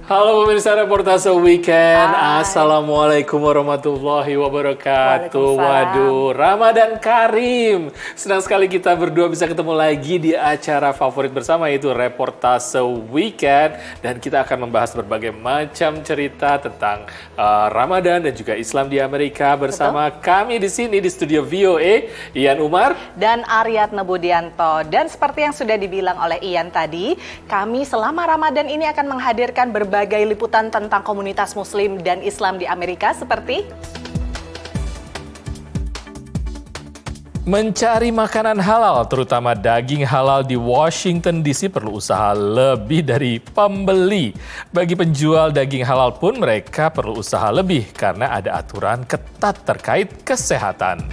Halo pemirsa Reportase Weekend, Hai. Assalamualaikum warahmatullahi wabarakatuh. Waalaikumsalam. Waduh, Ramadan Karim. Senang sekali kita berdua bisa ketemu lagi di acara favorit bersama, yaitu Reportase Weekend. Dan kita akan membahas berbagai macam cerita tentang Ramadan dan juga Islam di Amerika bersama kami di sini di studio VOA, Ian Umar Dan Aryatna Budianto. Dan seperti yang sudah dibilang oleh Ian tadi, kami selama Ramadan ini akan menghadirkan berbagai liputan tentang komunitas Muslim dan Islam di Amerika seperti mencari makanan halal, terutama daging halal di Washington DC perlu usaha lebih dari pembeli. Bagi penjual daging halal pun mereka perlu usaha lebih karena ada aturan ketat terkait kesehatan.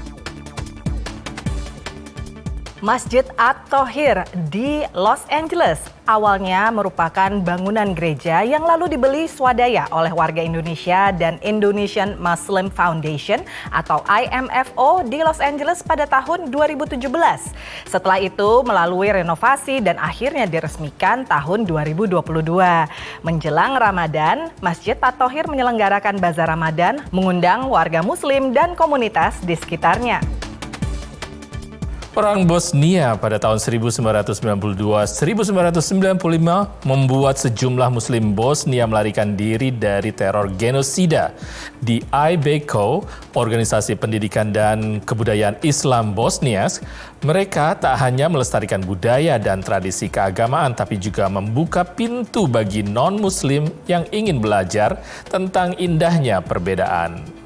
Masjid At-Thohir di Los Angeles. Awalnya merupakan bangunan gereja yang lalu dibeli swadaya oleh warga Indonesia dan Indonesian Muslim Foundation atau IMFO di Los Angeles pada tahun 2017. Setelah itu melalui renovasi dan akhirnya diresmikan tahun 2022. Menjelang Ramadan, Masjid At-Thohir menyelenggarakan bazar Ramadan, mengundang warga Muslim dan komunitas di sekitarnya. Perang Bosnia pada tahun 1992-1995 membuat sejumlah Muslim Bosnia melarikan diri dari teror genosida. Di IBECO, Organisasi Pendidikan dan Kebudayaan Islam Bosnia, mereka tak hanya melestarikan budaya dan tradisi keagamaan, tapi juga membuka pintu bagi non-Muslim yang ingin belajar tentang indahnya perbedaan.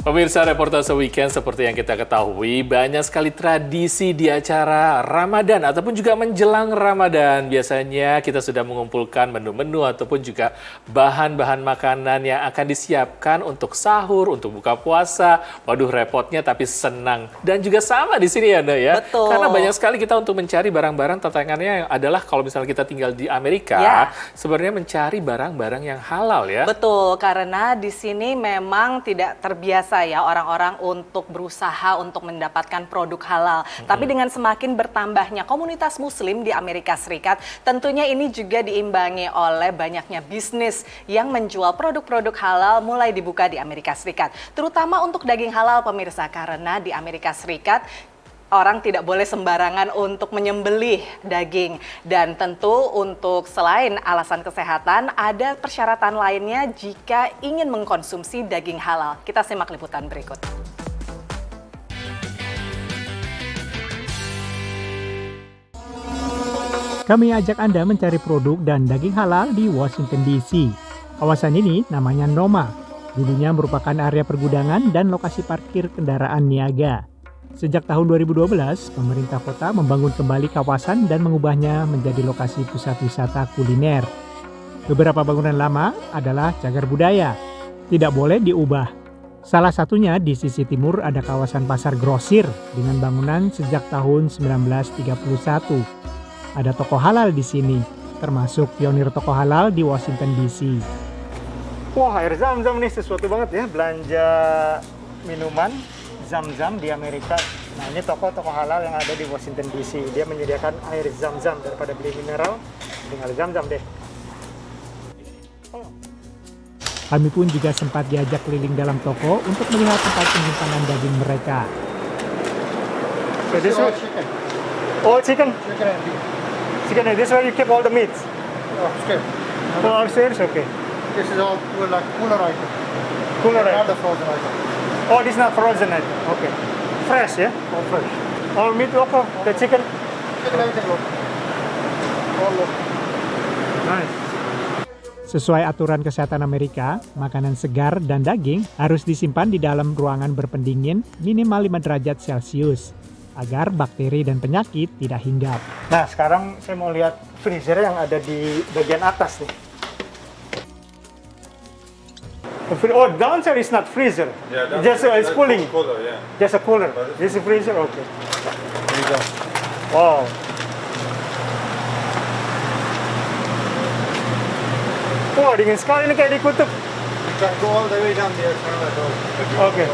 Pemirsa Reportase Weekend, seperti yang kita ketahui, banyak sekali tradisi di acara Ramadan ataupun juga menjelang Ramadan. Biasanya kita sudah mengumpulkan menu-menu ataupun juga bahan-bahan makanan yang akan disiapkan untuk sahur, untuk buka puasa. Waduh, repotnya tapi senang. Dan juga sama di sini ya, Nda, ya. Betul. Karena banyak sekali kita untuk mencari barang-barang, tantangannya yang adalah kalau misalnya kita tinggal di Amerika, sebenarnya mencari barang-barang yang halal ya. Betul, karena di sini memang tidak terbiasa ya orang-orang untuk berusaha untuk mendapatkan produk halal. Tapi dengan semakin bertambahnya komunitas Muslim di Amerika Serikat, tentunya ini juga diimbangi oleh banyaknya bisnis yang menjual produk-produk halal mulai dibuka di Amerika Serikat. Terutama untuk daging halal, pemirsa, karena di Amerika Serikat orang tidak boleh sembarangan untuk menyembelih daging. Dan tentu untuk selain alasan kesehatan, ada persyaratan lainnya jika ingin mengkonsumsi daging halal. Kita simak liputan berikut. Kami ajak Anda mencari produk dan daging halal di Washington DC. Kawasan ini namanya NOMA. Dulunya merupakan area pergudangan dan lokasi parkir kendaraan niaga. Sejak tahun 2012, pemerintah kota membangun kembali kawasan dan mengubahnya menjadi lokasi pusat wisata kuliner. Beberapa bangunan lama adalah cagar budaya, tidak boleh diubah. Salah satunya di sisi timur ada kawasan pasar grosir dengan bangunan sejak tahun 1931. Ada toko halal di sini, termasuk pionir toko halal di Washington DC. Wah, air zam-zam nih sesuatu banget ya, belanja minuman zam-zam di Amerika. Nah, ini toko-toko halal yang ada di Washington DC. Dia menyediakan air zam-zam, daripada beli mineral, tinggal zam-zam deh. Kami pun juga sempat diajak keliling dalam toko untuk melihat tempat penyimpanan daging mereka. So this is chicken. Oh, chicken. Chicken and beef. Chicken. This is where you keep all the meats. Upstairs. Oh, upstairs, okay. This is all like cooler item. Cooler Not item. the frozen item. Oh, this is not frozen item. Okay. Fresh, ya? All fresh. All meat local. The chicken. Chicken everything local. All local. Nice. Sesuai aturan kesehatan Amerika, makanan segar dan daging harus disimpan di dalam ruangan berpendingin minimal 5 derajat Celcius agar bakteri dan penyakit tidak hinggap. Nah, sekarang saya mau lihat freezer yang ada di bagian atas nih. Oh, downstairs is not freezer. Yeah, Just it's cooling. Cooler, yeah. Just a cooler. This is freezer, okay. There you go. Wow. Wah, dingin sekali ini kayak di kutub. You can go all the way down there. It's not at all. Okay.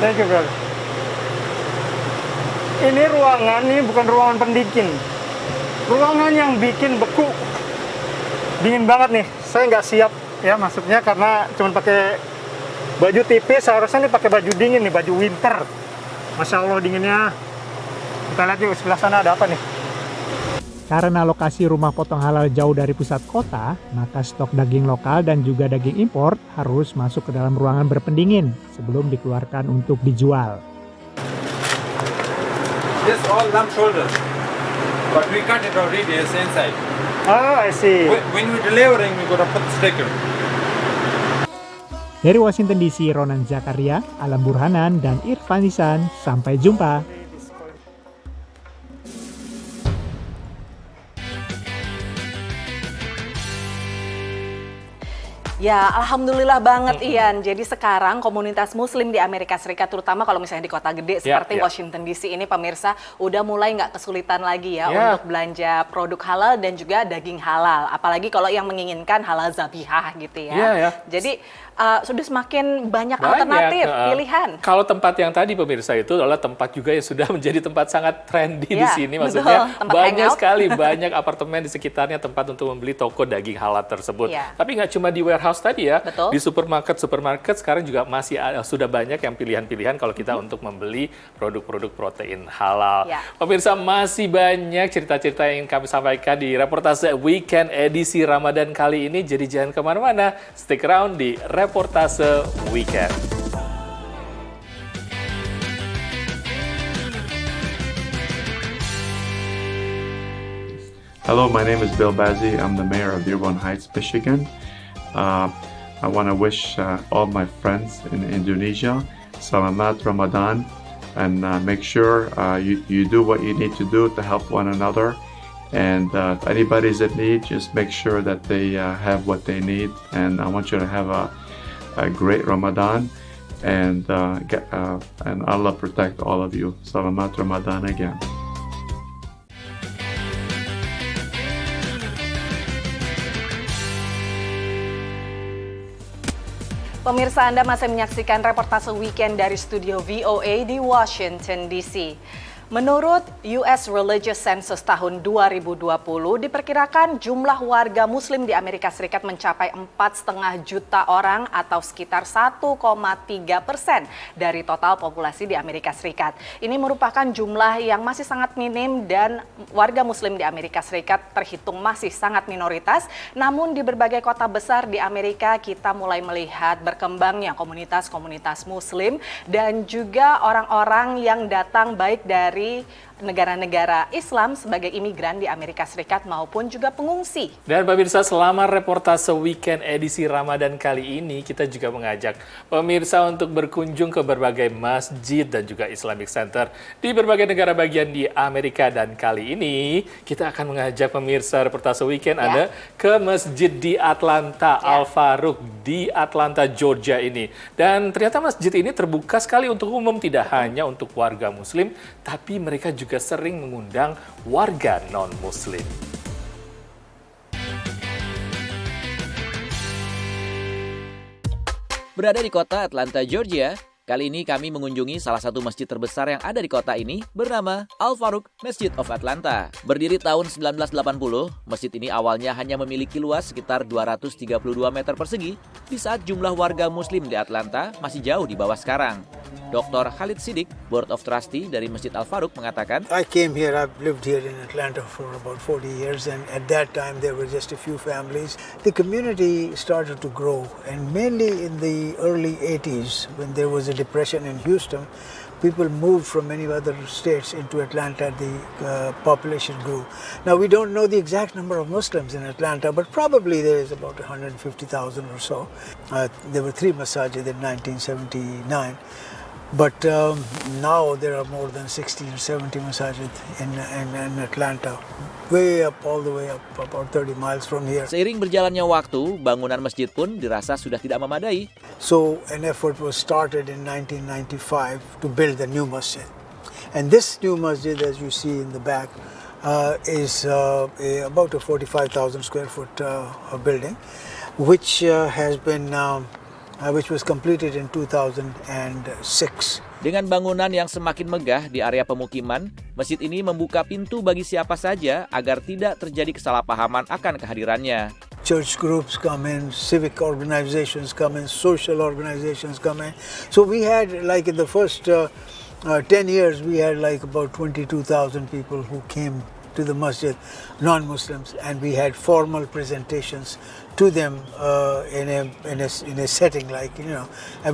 Thank you, brother. Ini ruangan, ini bukan ruangan pendingin. Ruangan yang bikin beku. Dingin banget nih. Saya nggak siap ya masuknya karena cuma pakai baju tipis. Seharusnya nih pakai baju dingin nih, baju winter. Masya Allah dinginnya. Kita lihat yuk sebelah sana ada apa nih. Karena lokasi rumah potong halal jauh dari pusat kota, maka stok daging lokal dan juga daging impor harus masuk ke dalam ruangan berpendingin sebelum dikeluarkan untuk dijual. This all lamb shoulder, but we cut it already. It's inside. Oh, I see. When we delivering, we gotta put sticker. Dari Washington DC, Ronan Zakaria, Alam Burhanan, dan Irfan Nisan. Sampai jumpa. Ya, alhamdulillah banget Ian. Jadi sekarang komunitas muslim di Amerika Serikat, terutama kalau misalnya di kota gede seperti Washington DC ini, pemirsa, udah mulai nggak kesulitan lagi ya untuk belanja produk halal dan juga daging halal. Apalagi kalau yang menginginkan halal zabihah gitu ya. Jadi sudah semakin banyak alternatif, pilihan. Kalau tempat yang tadi pemirsa itu adalah tempat juga yang sudah menjadi tempat sangat trendy di sini. Maksudnya banyak sekali, banyak apartemen di sekitarnya tempat untuk membeli toko daging halal tersebut. Tapi nggak cuma di warehouse tadi ya, di supermarket sekarang juga masih sudah banyak yang pilihan-pilihan kalau kita untuk membeli produk-produk protein halal. Pemirsa, masih banyak cerita-cerita yang kami sampaikan di reportase Weekend edisi Ramadan kali ini. Jadi jangan kemana-mana, stick around di reportase Weekend. Hello, my name is Bill Bazzi. I'm the mayor of Dearborn Heights, Michigan. I want to wish all my friends in Indonesia Selamat Ramadan, and make sure you do what you need to do to help one another. And if anybody's in need, just make sure that they have what they need. And I want you to have a great Ramadan, and Allah protect all of you. Selamat Ramadan again. Pemirsa, Anda masih menyaksikan reportase Weekend dari studio VOA di Washington DC. Menurut US Religious Census tahun 2020, diperkirakan jumlah warga muslim di Amerika Serikat mencapai 4,5 juta orang atau sekitar 1,3% dari total populasi di Amerika Serikat. Ini merupakan jumlah yang masih sangat minim dan warga muslim di Amerika Serikat terhitung masih sangat minoritas. Namun di berbagai kota besar di Amerika kita mulai melihat berkembangnya komunitas-komunitas muslim dan juga orang-orang yang datang baik dari negara-negara Islam sebagai imigran di Amerika Serikat maupun juga pengungsi. Dan pemirsa, selama reportase Weekend edisi Ramadan kali ini, kita juga mengajak pemirsa untuk berkunjung ke berbagai masjid dan juga Islamic Center di berbagai negara bagian di Amerika. Dan kali ini kita akan mengajak pemirsa reportase Weekend Anda ke masjid di Atlanta, Al-Faruq di Atlanta, Georgia ini. Dan ternyata masjid ini terbuka sekali untuk umum, tidak hanya untuk warga muslim, tapi mereka juga sering mengundang warga non-muslim. Berada di kota Atlanta, Georgia, kali ini kami mengunjungi salah satu masjid terbesar yang ada di kota ini bernama Al-Faruq Masjid of Atlanta. Berdiri tahun 1980, masjid ini awalnya hanya memiliki luas sekitar 232 meter persegi di saat jumlah warga muslim di Atlanta masih jauh di bawah sekarang. Dr. Khalid Siddiq, Board of Trustee dari Masjid Al-Faruq mengatakan, I came here, I've lived here in Atlanta for about 40 years, and at that time there were just a few families. The community started to grow, and mainly in the early 80s when there was a depression in Houston, people moved from many other states into Atlanta, the population grew. Now we don't know the exact number of Muslims in Atlanta, but probably there is about 150,000 or so. There were 3 masajid in 1979. But now there are more than 60 or 70 masajid in Atlanta, way up, all the way up, about 30 miles from here. Seiring berjalannya waktu, bangunan masjid pun dirasa sudah tidak memadai. So an effort was started in 1995 to build a new masjid. And this new masjid, as you see in the back, is about a 45,000 square foot building, which has been which was completed in 2006. Dengan bangunan yang semakin megah di area pemukiman, masjid ini membuka pintu bagi siapa saja agar tidak terjadi kesalahpahaman akan kehadirannya. Church groups come in, civic organizations come in, social organizations come in. So we had, like in the first 10 years, we had like about 22,000 people who came to the masjid, non-Muslims, and we had formal presentations to them in a setting like,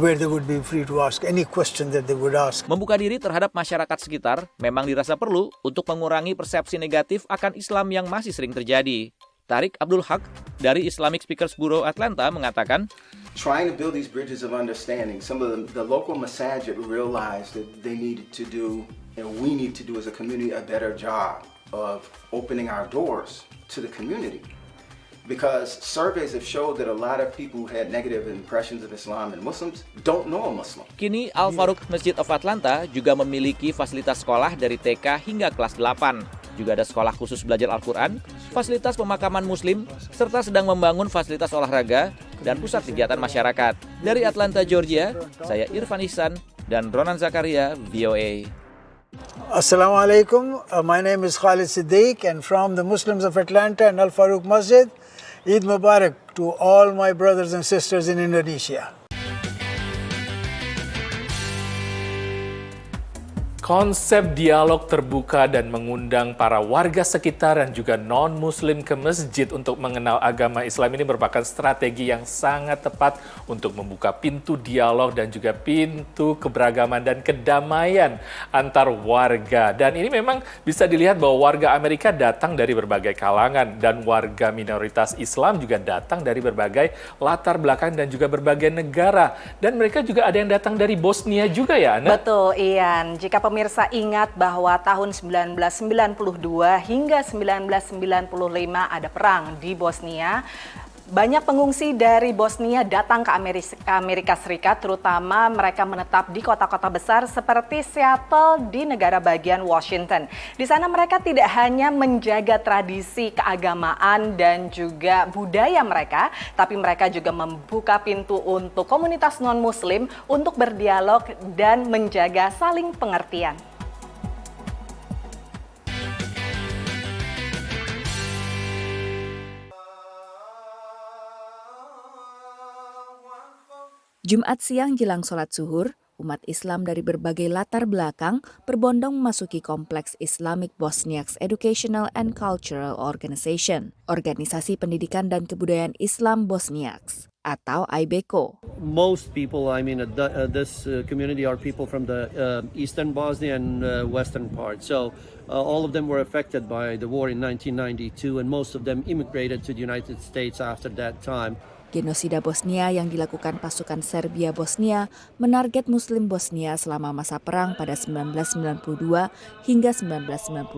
where they would be free to ask any question that they would ask. Membuka diri terhadap masyarakat sekitar memang dirasa perlu untuk mengurangi persepsi negatif akan Islam yang masih sering terjadi. Tariq Abdul Haq dari Islamic Speakers Bureau Atlanta mengatakan, trying to build these bridges of understanding, some of the local masajid realized that they needed to do, and we need to do as a community, a better job of opening our doors to the community. Because surveys have showed that a lot of people who had negative impressions of Islam and Muslims don't know a Muslim. Kini Al Farouk Masjid of Atlanta juga memiliki fasilitas sekolah dari TK hingga kelas 8. Juga ada sekolah khusus belajar Al-Quran, fasilitas pemakaman muslim, serta sedang membangun fasilitas olahraga dan pusat kegiatan masyarakat. Dari Atlanta, Georgia, saya Irfan Ihsan dan Ronan Zakaria, VOA. Assalamualaikum. My name is Khalid Siddiq, and from the Muslims of Atlanta and Al Farouk Masjid, Eid Mubarak to all my brothers and sisters in Indonesia. Konsep dialog terbuka dan mengundang para warga sekitar dan juga non-muslim ke masjid untuk mengenal agama Islam ini merupakan strategi yang sangat tepat untuk membuka pintu dialog dan juga pintu keberagaman dan kedamaian antar warga. Dan ini memang bisa dilihat bahwa warga Amerika datang dari berbagai kalangan dan warga minoritas Islam juga datang dari berbagai latar belakang dan juga berbagai negara. Dan mereka juga ada yang datang dari Bosnia juga ya, Ana? Betul, Ian. Jika pemirsa ingat bahwa tahun 1992 hingga 1995 ada perang di Bosnia. Banyak pengungsi dari Bosnia datang ke Amerika Serikat, terutama mereka menetap di kota-kota besar seperti Seattle di negara bagian Washington. Di sana mereka tidak hanya menjaga tradisi keagamaan dan juga budaya mereka, tapi mereka juga membuka pintu untuk komunitas non-muslim untuk berdialog dan menjaga saling pengertian. Jumat siang jelang sholat zuhur, umat Islam dari berbagai latar belakang berbondong memasuki kompleks Islamic Bosniaks Educational and Cultural Organization, Organisasi Pendidikan dan Kebudayaan Islam Bosniaks, atau IBECO. Most people, this community are people from the eastern Bosnia and western part. So all of them were affected by the war in 1992, and most of them immigrated to the United States after that time. Genosida Bosnia yang dilakukan pasukan Serbia Bosnia menarget Muslim Bosnia selama masa perang pada 1992 hingga 1995.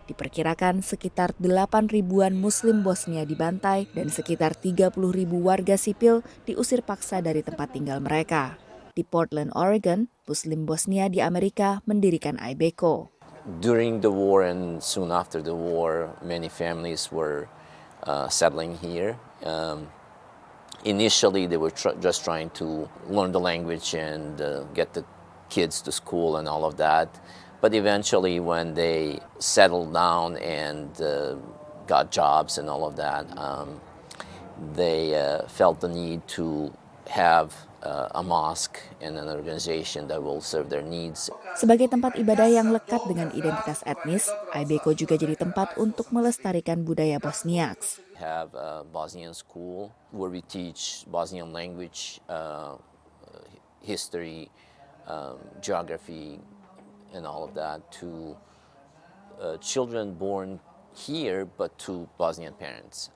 Diperkirakan sekitar 8.000-an Muslim Bosnia dibantai dan sekitar 30.000 warga sipil diusir paksa dari tempat tinggal mereka. Di Portland, Oregon, Muslim Bosnia di Amerika mendirikan IBECO. During the war and soon after the war, many families were settling here. Initially, they were just trying to learn the language and get the kids to school and all of that. But eventually, when they settled down and got jobs and all of that, they felt the need to have a mosque and an organization that will serve their needs. Sebagai tempat ibadah yang lekat dengan identitas etnis, IBECO juga jadi tempat untuk melestarikan budaya Bosniaks. Have a Bosnian school where we teach Bosnian language, history, geography, and all of that to children born here but to Bosnian parents.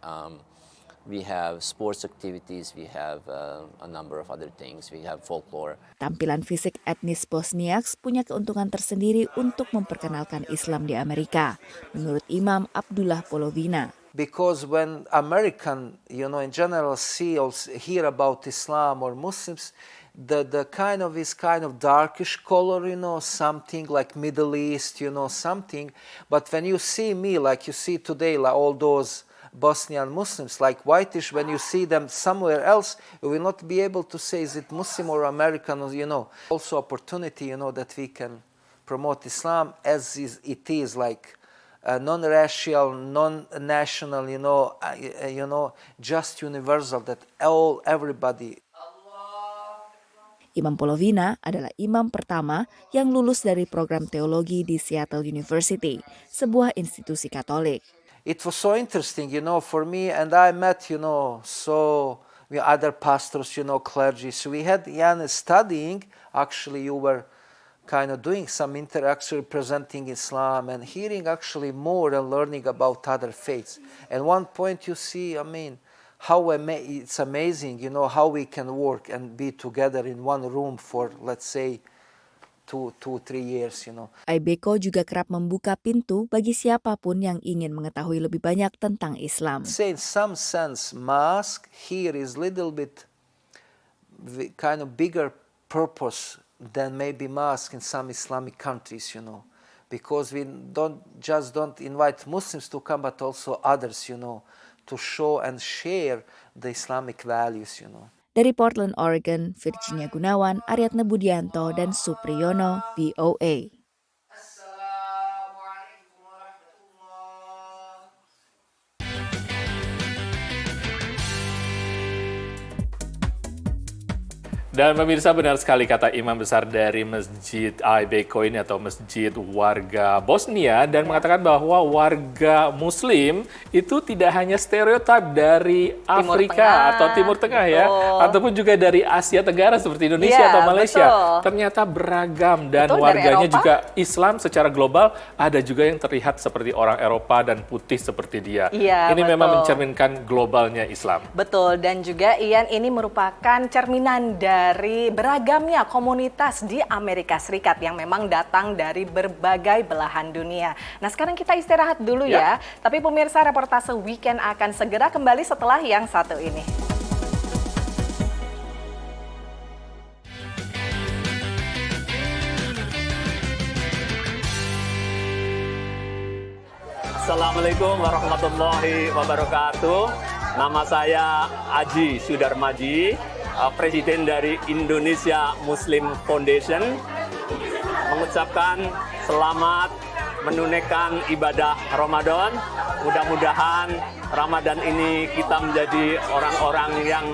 We have sports activities, we have a number of other things, we have folklore. Tampilan fisik etnis Bosniaks punya keuntungan tersendiri untuk memperkenalkan Islam di Amerika, menurut Imam Abdullah Polovina. Because when American, in general hear about Islam or Muslims, the kind of darkish color, something like Middle East, something. But when you see me, like you see today, like all those Bosnian Muslims, like whitish, when you see them somewhere else, you will not be able to say, is it Muslim or American, you know. Also opportunity, you know, that we can promote Islam as it is, like non-racial, non-national, you know, just universal, that everybody. Imam Polovina adalah imam pertama yang lulus dari program teologi di Seattle University, sebuah institusi Katolik. It was so interesting, you know, for me, and I met, you know, we other pastors, you know, clergy. So we had Jan studying. Actually, you were kind of doing some interaction, presenting Islam and hearing actually more and learning about other faiths. And one point you see, I mean, how it's amazing, you know, how we can work and be together in one room for, let's say, 2-3 years, you know. IBECO juga kerap membuka pintu bagi siapapun yang ingin mengetahui lebih banyak tentang Islam. Say in some sense, mosque here is little bit kind of bigger purpose than maybe mosque in some Islamic countries, you know, because we don't invite Muslims to come, but also others, you know, to show and share the Islamic values, you know. Dari Portland, Oregon, Virginia Gunawan, Aryatna Budianto, dan Supriyono, VOA. Dan pemirsa, benar sekali kata imam besar dari Masjid IBECO ini atau Masjid Warga Bosnia, dan mengatakan bahwa warga Muslim itu tidak hanya stereotip dari Afrika atau Timur Tengah ya, ataupun juga dari Asia Tenggara seperti Indonesia atau Malaysia. Ternyata beragam dan warganya juga Islam secara global, ada juga yang terlihat seperti orang Eropa dan putih seperti dia. Ini memang mencerminkan globalnya Islam. Betul, dan juga Ian, ini merupakan cerminan dari beragamnya komunitas di Amerika Serikat yang memang datang dari berbagai belahan dunia. Nah, sekarang kita istirahat dulu ya. Tapi pemirsa, reportase weekend akan segera kembali setelah yang satu ini. Assalamualaikum warahmatullahi wabarakatuh. Nama saya Aji Sudarmaji, Presiden dari Indonesia Muslim Foundation, mengucapkan selamat menunaikan ibadah Ramadan. Mudah-mudahan Ramadan ini kita menjadi orang-orang yang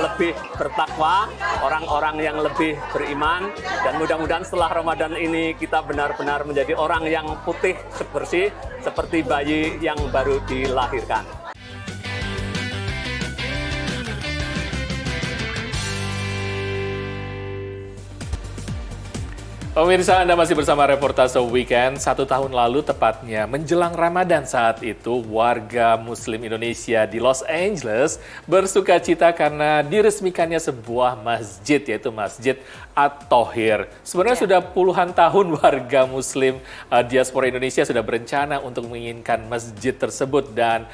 lebih bertakwa, orang-orang yang lebih beriman, dan mudah-mudahan setelah Ramadan ini kita benar-benar menjadi orang yang putih bersih seperti bayi yang baru dilahirkan. Pemirsa, Anda masih bersama Reportase Weekend. 1 tahun lalu tepatnya menjelang Ramadan saat itu, warga Muslim Indonesia di Los Angeles bersuka cita karena diresmikannya sebuah masjid, yaitu Masjid At-Thohir. Sebenarnya sudah puluhan tahun warga Muslim diaspora Indonesia sudah berencana untuk menginginkan masjid tersebut, dan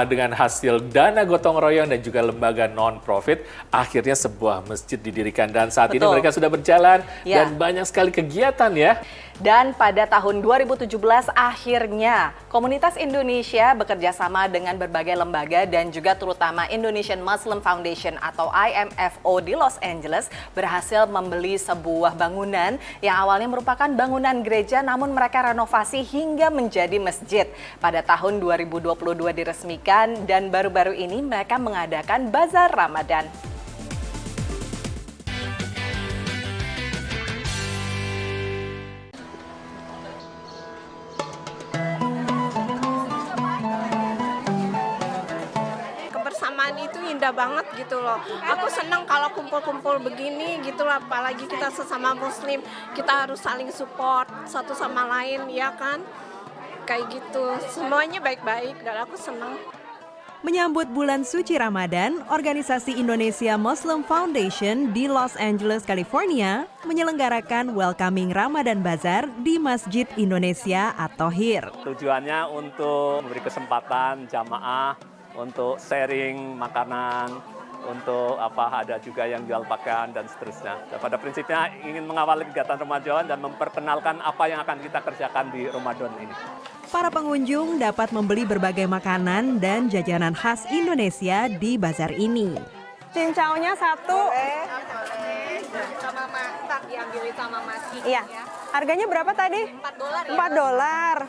dengan hasil dana gotong royong dan juga lembaga non-profit, akhirnya sebuah masjid didirikan, dan saat ini mereka sudah berjalan dan banyak sekali kegiatan ya. Dan pada tahun 2017 akhirnya komunitas Indonesia bekerja sama dengan berbagai lembaga dan juga terutama Indonesian Muslim Foundation atau IMFO di Los Angeles berhasil membeli sebuah bangunan yang awalnya merupakan bangunan gereja, namun mereka renovasi hingga menjadi masjid. Pada tahun 2022 diresmikan, dan baru-baru ini mereka mengadakan bazar Ramadan. Itu indah banget gitu loh. Aku senang kalau kumpul-kumpul begini gitu loh, apalagi kita sesama Muslim, kita harus saling support satu sama lain, ya kan? Kayak gitu, semuanya baik-baik dan aku senang. Menyambut bulan suci Ramadan, organisasi Indonesia Muslim Foundation di Los Angeles, California menyelenggarakan Welcoming Ramadan Bazaar di Masjid Indonesia At-Thohir. Tujuannya untuk memberi kesempatan jamaah untuk sharing makanan, untuk ada juga yang jual pakaian dan seterusnya. Dan pada prinsipnya ingin mengawali kegiatan Ramadan dan memperkenalkan apa yang akan kita kerjakan di Ramadan ini. Para pengunjung dapat membeli berbagai makanan dan jajanan khas Indonesia di bazar ini. Cincaunya satu. Sama masak diambil sama Mas Kiki. Iya. Harganya berapa tadi? $4 ya. $4.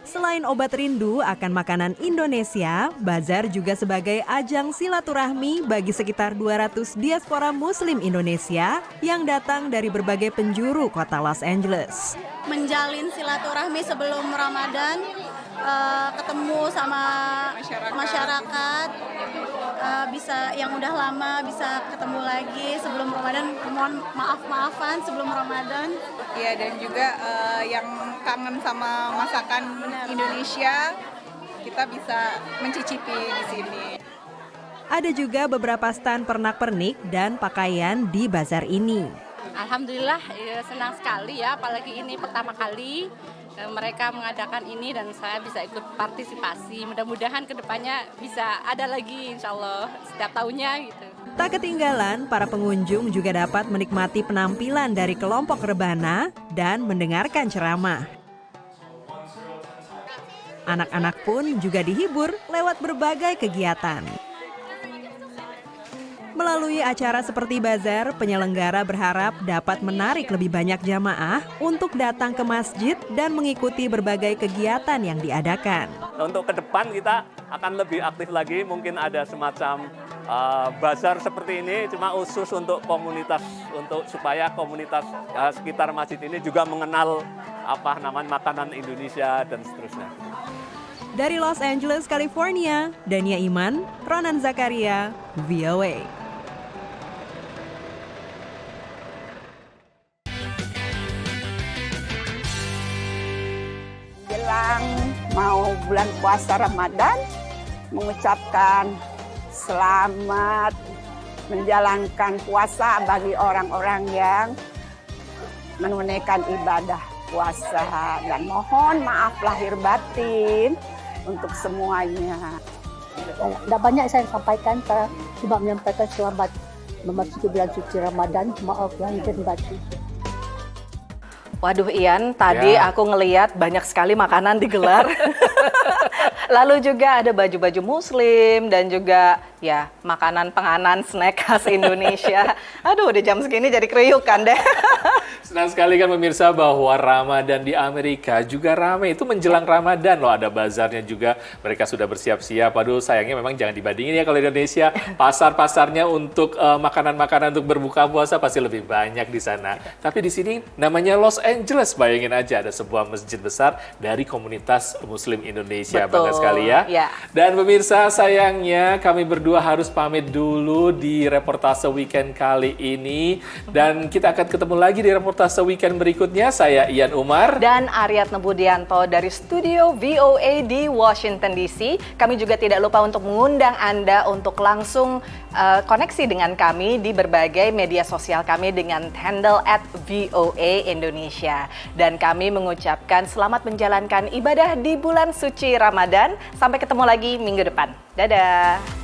Selain obat rindu akan makanan Indonesia, bazar juga sebagai ajang silaturahmi bagi sekitar 200 diaspora Muslim Indonesia yang datang dari berbagai penjuru kota Los Angeles. Menjalin silaturahmi sebelum Ramadan, ketemu sama masyarakat, bisa yang udah lama bisa ketemu lagi sebelum Ramadan, mohon maaf-maafan sebelum Ramadan. Ya, dan juga yang kangen sama masakan Indonesia, kita bisa mencicipi di sini. Ada juga beberapa stan pernak-pernik dan pakaian di bazar ini. Alhamdulillah senang sekali ya, apalagi ini pertama kali mereka mengadakan ini dan saya bisa ikut partisipasi. Mudah-mudahan kedepannya bisa ada lagi insya Allah setiap tahunnya gitu. Tak ketinggalan, para pengunjung juga dapat menikmati penampilan dari kelompok rebana dan mendengarkan ceramah. Anak-anak pun juga dihibur lewat berbagai kegiatan. Melalui acara seperti bazar, penyelenggara berharap dapat menarik lebih banyak jamaah untuk datang ke masjid dan mengikuti berbagai kegiatan yang diadakan. Untuk ke depan kita akan lebih aktif lagi, mungkin ada semacam bazar seperti ini, cuma khusus untuk komunitas, supaya komunitas sekitar masjid ini juga mengenal makanan Indonesia dan seterusnya. Dari Los Angeles, California, Dania Iman, Ronan Zakaria, VOA. Jelang mau bulan puasa Ramadan, mengucapkan selamat menjalankan puasa bagi orang-orang yang menunaikan ibadah puasa, dan mohon maaf lahir batin untuk semuanya. Tidak banyak saya sampaikan, saya cuma menyampaikan selamat memasuki bulan suci Ramadan, maaf lahir batin. Waduh Ian, tadi aku ngeliat banyak sekali makanan digelar. Lalu juga ada baju-baju muslim dan juga ya makanan penganan snack khas Indonesia. Aduh udah jam segini jadi kriukan deh. Senang sekali kan pemirsa bahwa Ramadan di Amerika juga ramai. Itu menjelang Ramadan loh, ada bazarnya juga. Mereka sudah bersiap-siap. Aduh sayangnya memang jangan dibandingin ya kalau Indonesia. Pasar-pasarnya untuk makanan-makanan untuk berbuka puasa pasti lebih banyak di sana. Tapi di sini namanya Los Angeles, bayangin aja ada sebuah masjid besar dari komunitas Muslim Indonesia. Betul. Bangga sekali ya. Dan pemirsa sayangnya kami berdua harus pamit dulu di reportase weekend kali ini. Dan kita akan ketemu lagi di reportase weekend berikutnya. Saya Ian Umar. Dan Aryatna Budianto dari studio VOA di Washington DC. Kami juga tidak lupa untuk mengundang Anda untuk langsung koneksi dengan kami di berbagai media sosial kami dengan handle @VOA Indonesia. Dan kami mengucapkan selamat menjalankan ibadah di bulan suci Ramadan. Sampai ketemu lagi minggu depan. Dadah.